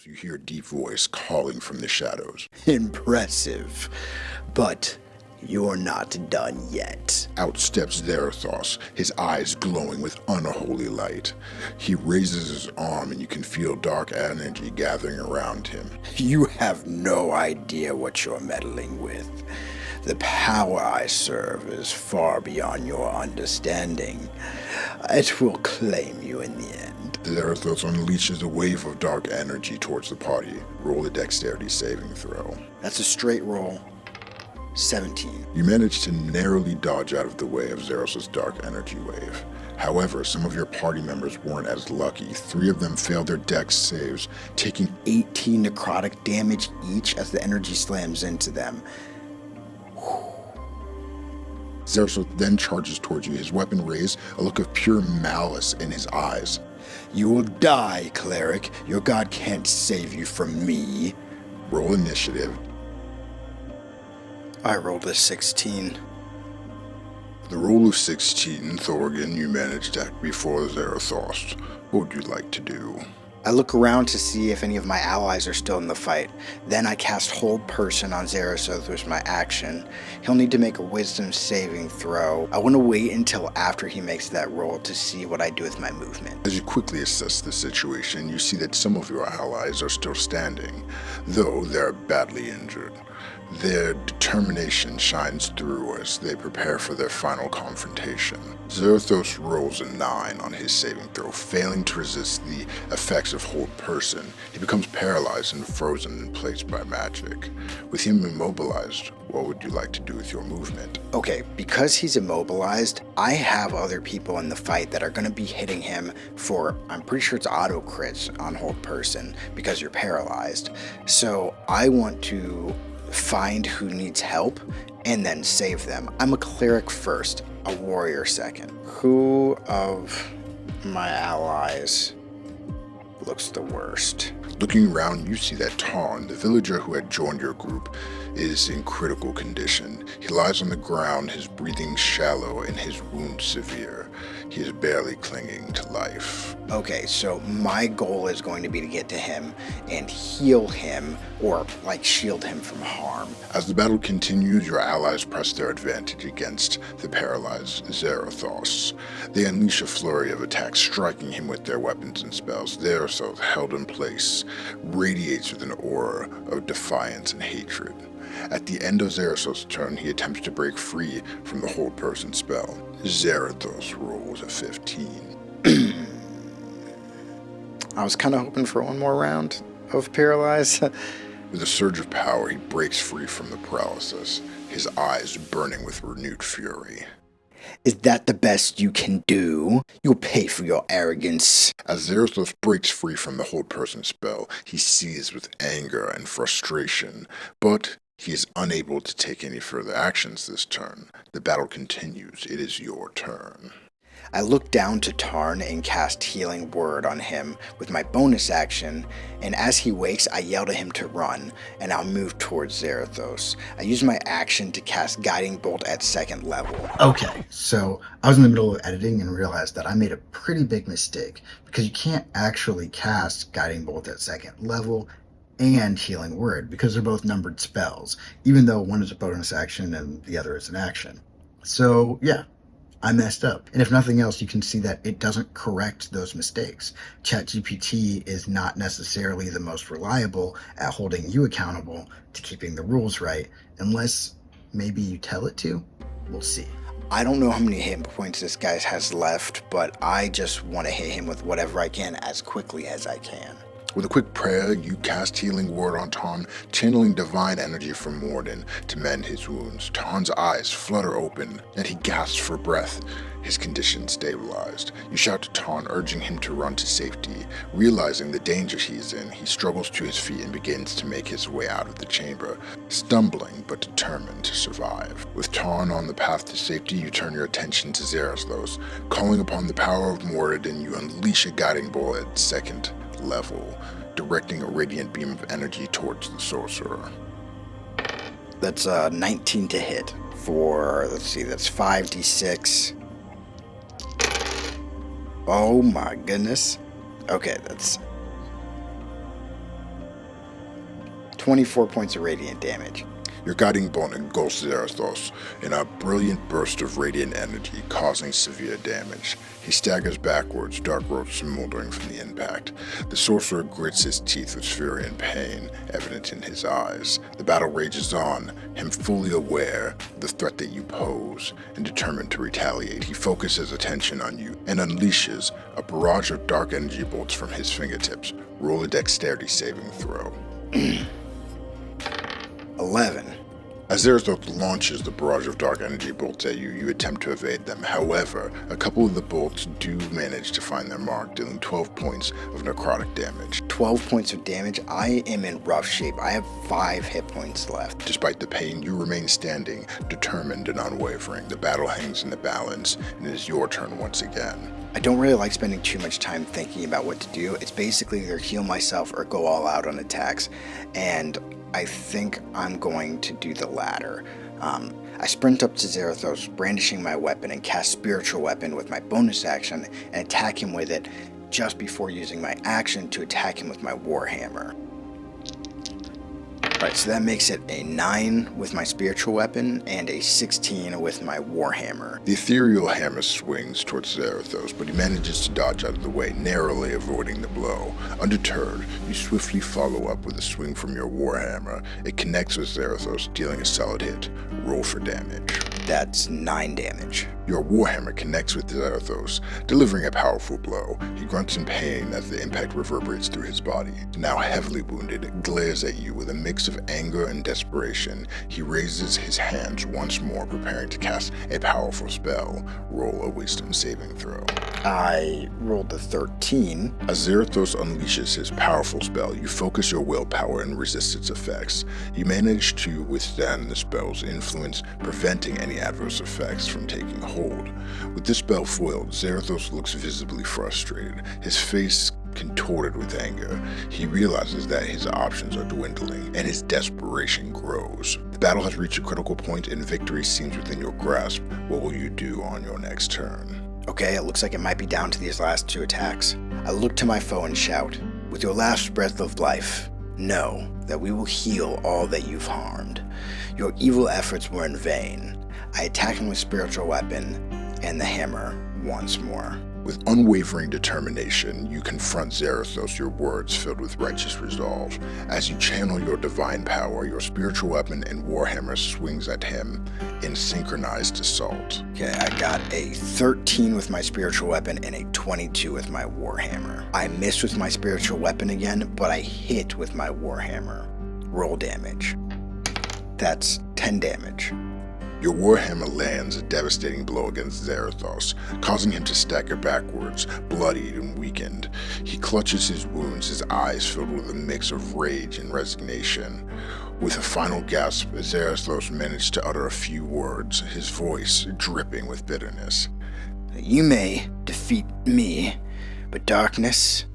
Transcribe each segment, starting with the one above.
You hear a deep voice calling from the shadows. Impressive, but you're not done yet. Out steps Zarathos, his eyes glowing with unholy light. He raises his arm and you can feel dark energy gathering around him. You have no idea what you're meddling with. The power I serve is far beyond your understanding. It will claim you in the end. Zarathos unleashes a wave of dark energy towards the party. Roll a dexterity saving throw. That's a straight roll. 17. You manage to narrowly dodge out of the way of Zarathos' dark energy wave. However, some of your party members weren't as lucky. 3 of them failed their dex saves, taking 18 necrotic damage each as the energy slams into them. Zarathos then charges towards you, his weapon raised, a look of pure malice in his eyes. You will die, cleric. Your god can't save you from me. Roll initiative. I rolled a 16. The roll of 16, Thorgan, you managed to act before Zarathos. What would you like to do? I look around to see if any of my allies are still in the fight. Then I cast Hold Person on Zarathos with my action. He'll need to make a wisdom saving throw. I want to wait until after he makes that roll to see what I do with my movement. As you quickly assess the situation, you see that some of your allies are still standing, though they're badly injured. Their determination shines through as they prepare for their final confrontation. Zarathos rolls a 9 on his saving throw, failing to resist the effects of Hold Person. He becomes paralyzed and frozen in place by magic. With him immobilized, what would you like to do with your movement? Okay, because he's immobilized, I have other people in the fight that are going to be hitting him for, I'm pretty sure it's auto crits on Hold Person because you're paralyzed. So I want to find who needs help and then save them. I'm a cleric first, a warrior second. Who of my allies looks the worst? Looking around, you see that Tarn, the villager who had joined your group, is in critical condition. He lies on the ground, his breathing shallow and his wound severe. He is barely clinging to life. Okay, so my goal is going to be to get to him and heal him, or like shield him from harm. As the battle continues, your allies press their advantage against the paralyzed Zarathos. They unleash a flurry of attacks, striking him with their weapons and spells. Zarathos, held in place, radiates with an aura of defiance and hatred. At the end of Zarathos' turn, he attempts to break free from the Hold Person spell. Zarathos rolls a 15. I was kind of hoping for one more round of paralyze. With a surge of power, he breaks free from the paralysis, his eyes burning with renewed fury. Is that the best you can do? You'll pay for your arrogance. As Zarathos breaks free from the Hold Person spell, he seizes with anger and frustration, but he is unable to take any further actions this turn. The battle continues. It is your turn. I look down to Tarn and cast Healing Word on him with my bonus action, and as he wakes, I yell to him to run, and I'll move towards Zarathos. I use my action to cast Guiding Bolt at 2nd level. Okay, so I was in the middle of editing and realized that I made a pretty big mistake, because you can't actually cast Guiding Bolt at 2nd level and Healing Word, because they're both numbered spells, even though one is a bonus action and the other is an action. So, yeah. I messed up. And if nothing else, you can see that it doesn't correct those mistakes. ChatGPT is not necessarily the most reliable at holding you accountable to keeping the rules right, unless maybe you tell it to. We'll see. I don't know how many hit points this guy has left, but I just want to hit him with whatever I can as quickly as I can. With a quick prayer, you cast Healing Word on Tarn, channeling divine energy from Morden to mend his wounds. Tarn's eyes flutter open, and he gasps for breath. His condition stabilized. You shout to Tarn, urging him to run to safety. Realizing the danger he's in, he struggles to his feet and begins to make his way out of the chamber, stumbling but determined to survive. With Tarn on the path to safety, you turn your attention to Zarathos. Calling upon the power of Morden, you unleash a Guiding Bolt at 2nd level, directing a radiant beam of energy towards the sorcerer. That's 19 to hit for, let's see, that's 5d6. Oh my goodness. Okay, that's 24 points of radiant damage. Your guiding bolt engulfs Zarathos in a brilliant burst of radiant energy, causing severe damage. He staggers backwards, dark rot smoldering from the impact. The sorcerer grits his teeth with fury and pain, evident in his eyes. The battle rages on, him fully aware of the threat that you pose, and determined to retaliate. He focuses attention on you and unleashes a barrage of dark energy bolts from his fingertips. Roll a dexterity saving throw. 11. As Zarathos launches the barrage of dark energy bolts at you, you attempt to evade them. However, a couple of the bolts do manage to find their mark, dealing 12 points of necrotic damage. 12 points of damage? I am in rough shape. I have 5 hit points left. Despite the pain, you remain standing, determined and unwavering. The battle hangs in the balance, and it is your turn once again. I don't really like spending too much time thinking about what to do. It's basically either heal myself or go all out on attacks, and I think I'm going to do the latter. I sprint up to Zarathos, brandishing my weapon, and cast Spiritual Weapon with my bonus action and attack him with it just before using my action to attack him with my Warhammer. Alright, so that makes it a 9 with my Spiritual Weapon and a 16 with my Warhammer. The ethereal hammer swings towards Zarathos, but he manages to dodge out of the way, narrowly avoiding the blow. Undeterred, you swiftly follow up with a swing from your Warhammer. It connects with Zarathos, dealing a solid hit. Roll for damage. That's 9 damage. Your Warhammer connects with Zarathos, delivering a powerful blow. He grunts in pain as the impact reverberates through his body. Now heavily wounded, glares at you with a mix of anger and desperation. He raises his hands once more, preparing to cast a powerful spell. Roll a wisdom saving throw. I rolled a 13. As Zarathos unleashes his powerful spell, you focus your willpower and resist its effects. You manage to withstand the spell's influence, preventing any adverse effects from taking hold. With this spell foiled, Zarathos looks visibly frustrated, his face contorted with anger. He realizes that his options are dwindling, and his desperation grows. The battle has reached a critical point, and victory seems within your grasp. What will you do on your next turn? Okay, it looks like it might be down to these last 2 attacks. I look to my foe and shout, "With your last breath of life, know that we will heal all that you've harmed. Your evil efforts were in vain." I attack him with Spiritual Weapon and the hammer once more. With unwavering determination, you confront Zarathos, your words filled with righteous resolve. As you channel your divine power, your Spiritual Weapon and Warhammer swings at him in synchronized assault. Okay, I got a 13 with my Spiritual Weapon and a 22 with my Warhammer. I miss with my Spiritual Weapon again, but I hit with my Warhammer. Roll damage. That's 10 damage. Your Warhammer lands a devastating blow against Zarathos, causing him to stagger backwards, bloodied and weakened. He clutches his wounds, his eyes filled with a mix of rage and resignation. With a final gasp, Zarathos managed to utter a few words, his voice dripping with bitterness. You may defeat me, but darkness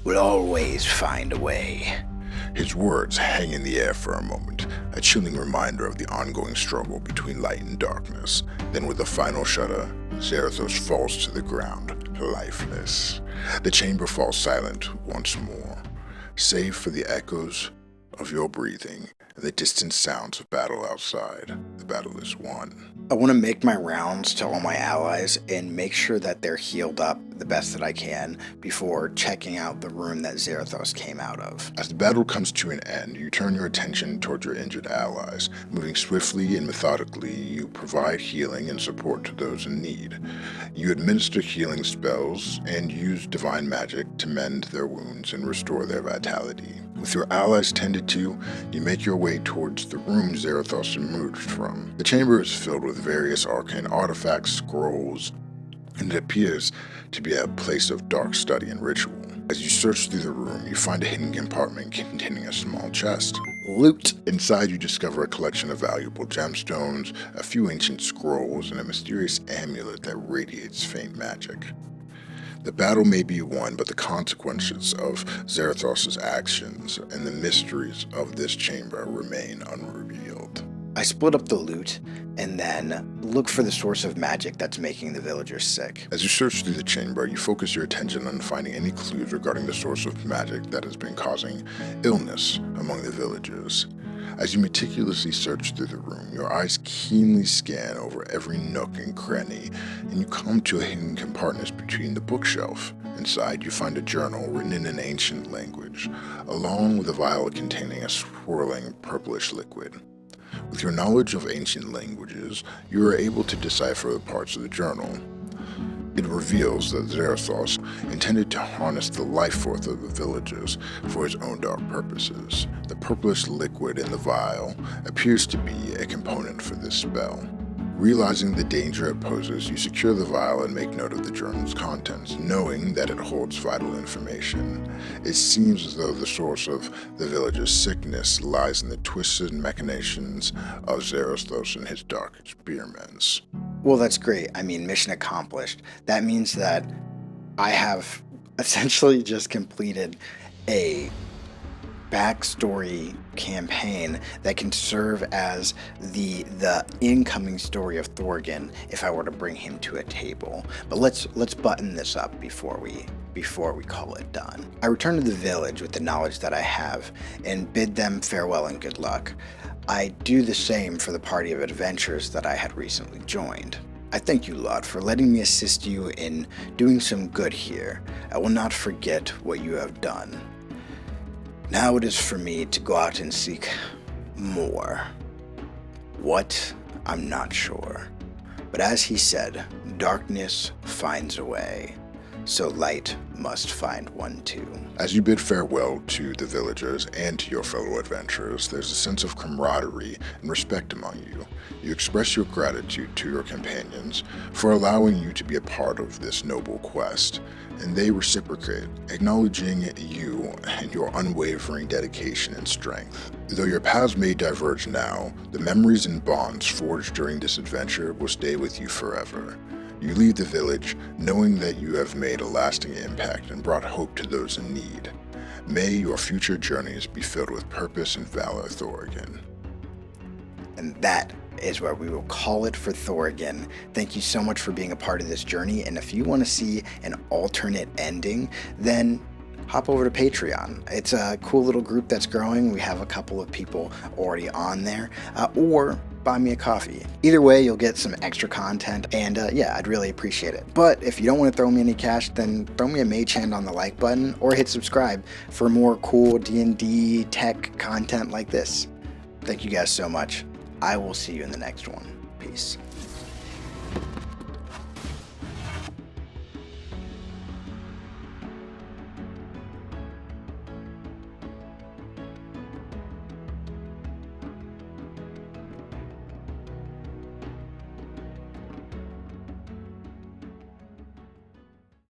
will always find a way. His words hang in the air for a moment, a chilling reminder of the ongoing struggle between light and darkness. Then with a final shudder, Zarathos falls to the ground, lifeless. The chamber falls silent once more, save for the echoes of your breathing and the distant sounds of battle outside. The battle is won. I want to make my rounds to all my allies and make sure that they're healed up the best that I can before checking out the room that Zarathos came out of. As the battle comes to an end, you turn your attention towards your injured allies. Moving swiftly and methodically, you provide healing and support to those in need. You administer healing spells and use divine magic to mend their wounds and restore their vitality. With your allies tended to, you make your way towards the room Zarathos emerged from. The chamber is filled with various arcane artifacts, scrolls, and it appears to be a place of dark study and ritual. As you search through the room, you find a hidden compartment containing a small chest. Loot. Inside, you discover a collection of valuable gemstones, a few ancient scrolls, and a mysterious amulet that radiates faint magic. The battle may be won, but the consequences of Zarathos' actions and the mysteries of this chamber remain unrevealed. I split up the loot and then look for the source of magic that's making the villagers sick. As you search through the chamber, you focus your attention on finding any clues regarding the source of magic that has been causing illness among the villagers. As you meticulously search through the room, your eyes keenly scan over every nook and cranny, and you come to a hidden compartment between the bookshelf. Inside, you find a journal written in an ancient language, along with a vial containing a swirling purplish liquid. With your knowledge of ancient languages, you are able to decipher the parts of the journal. It reveals that Zarathos intended to harness the life force of the villagers for his own dark purposes. The purplish liquid in the vial appears to be a component for this spell. Realizing the danger it poses, you secure the vial and make note of the journal's contents, knowing that it holds vital information. It seems as though the source of the village's sickness lies in the twisted machinations of Zarathos and his dark experiments. Well, that's great. I mean, mission accomplished. That means that I have essentially just completed a backstory campaign that can serve as the incoming story of Thorgan if I were to bring him to a table. But let's button this up before we call it done. I return to the village with the knowledge that I have and bid them farewell and good luck. I do the same for the party of adventurers that I had recently joined. I thank you, Lot, for letting me assist you in doing some good here. I will not forget what you have done. Now it is for me to go out and seek more. What? I'm not sure. But as he said, darkness finds a way, so light must find one too. As you bid farewell to the villagers and to your fellow adventurers, there's a sense of camaraderie and respect among you. You express your gratitude to your companions for allowing you to be a part of this noble quest, and they reciprocate, acknowledging you and your unwavering dedication and strength. Though your paths may diverge now, the memories and bonds forged during this adventure will stay with you forever. You leave the village knowing that you have made a lasting impact and brought hope to those in need. May your future journeys be filled with purpose and valor, Thorogan. And that is where we will call it for Thorgan. Thank you so much for being a part of this journey, and if you want to see an alternate ending, then hop over to Patreon. It's a cool little group that's growing. We have a couple of people already on there, or buy me a coffee. Either way, you'll get some extra content, and yeah, I'd really appreciate it. But if you don't want to throw me any cash, then throw me a mage hand on the like button, or hit subscribe for more cool D&D tech content like this. Thank you guys so much. I will see you in the next one. Peace.